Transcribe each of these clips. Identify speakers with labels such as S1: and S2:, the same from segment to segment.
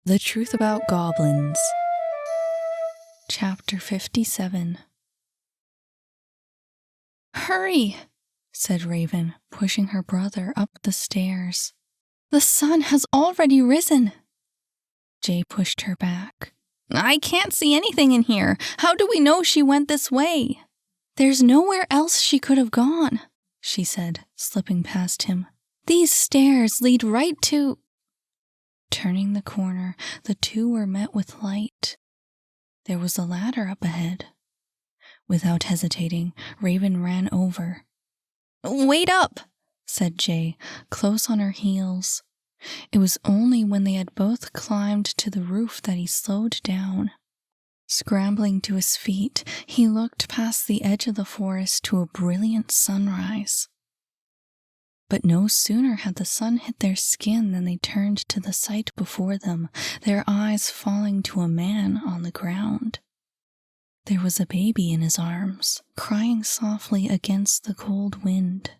S1: The Truth About Goblins. Chapter 57. "Hurry," said Raven, pushing her brother up the stairs. "The sun has already risen." Jay pushed her back. "I can't see anything in here. How do we know she went this way?" "There's nowhere else she could have gone," she said, slipping past him. "These stairs lead right to—" Turning the corner, the two were met with light. There was a ladder up ahead. Without hesitating, Raven ran over. "Wait up," said Jay, close on her heels. It was only when they had both climbed to the roof that he slowed down. Scrambling to his feet, he looked past the edge of the forest to a brilliant sunrise. But no sooner had the sun hit their skin than they turned to the sight before them, their eyes falling to a man on the ground. There was a baby in his arms, crying softly against the cold wind.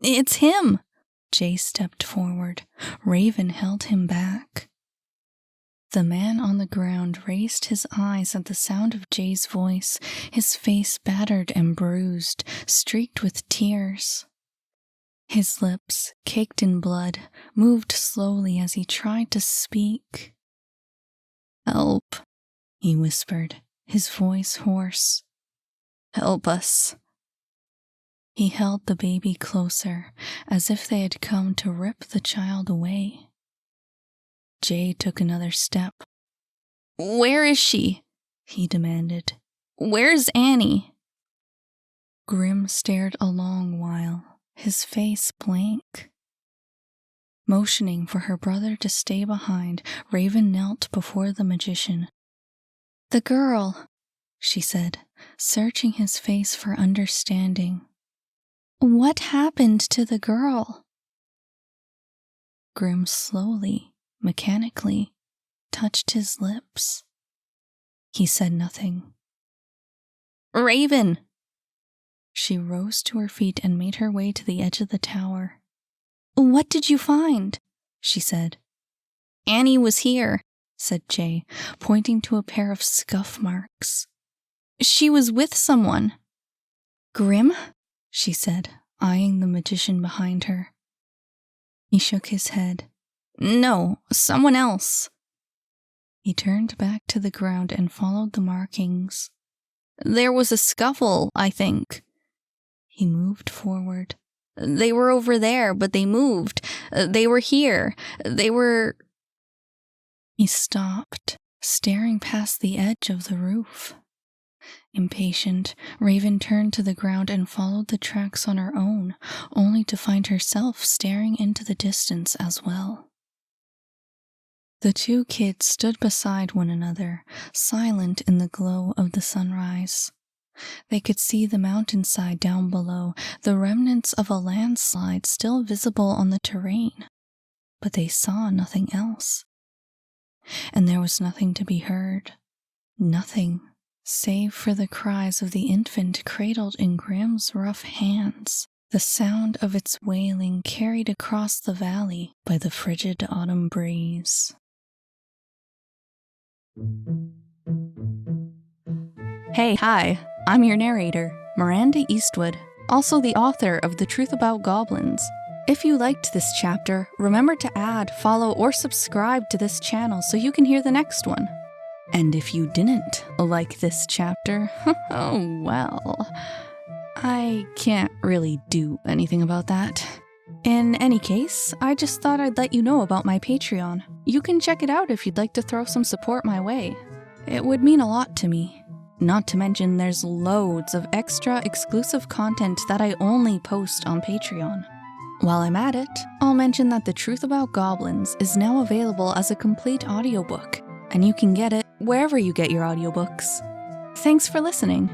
S1: "It's him!" Jay stepped forward. Raven held him back. The man on the ground raised his eyes at the sound of Jay's voice, his face battered and bruised, streaked with tears. His lips, caked in blood, moved slowly as he tried to speak. "Help," he whispered, his voice hoarse. "Help us." He held the baby closer, as if they had come to rip the child away. Jay took another step. "Where is she?" he demanded. "Where's Annie?" Grim stared a long while, his face blank. Motioning for her brother to stay behind, Raven knelt before the magician. "The girl," she said, searching his face for understanding. "What happened to the girl?" Grim slowly, mechanically, touched his lips. He said nothing. "Raven!" She rose to her feet and made her way to the edge of the tower. "What did you find?" she said. "Annie was here," said Jay, pointing to a pair of scuff marks. "She was with someone." "Grim?" she said, eyeing the magician behind her. He shook his head. "No, someone else." He turned back to the ground and followed the markings. "There was a scuffle, I think." He moved forward. "They were over there, but they moved. They were here. They were—" He stopped, staring past the edge of the roof. Impatient, Raven turned to the ground and followed the tracks on her own, only to find herself staring into the distance as well. The two kids stood beside one another, silent in the glow of the sunrise. They could see the mountainside down below, the remnants of a landslide still visible on the terrain, but they saw nothing else. And there was nothing to be heard, nothing save for the cries of the infant cradled in Grim's rough hands, the sound of its wailing carried across the valley by the frigid autumn breeze. Hi, I'm your narrator, Miranda Eastwood, also the author of The Truth About Goblins. If you liked this chapter, remember to add, follow, or subscribe to this channel so you can hear the next one. And if you didn't like this chapter, oh well, I can't really do anything about that. In any case, I just thought I'd let you know about my Patreon. You can check it out if you'd like to throw some support my way. It would mean a lot to me. Not to mention there's loads of extra exclusive content that I only post on Patreon. While I'm at it, I'll mention that The Truth About Goblins is now available as a complete audiobook, and you can get it wherever you get your audiobooks. Thanks for listening.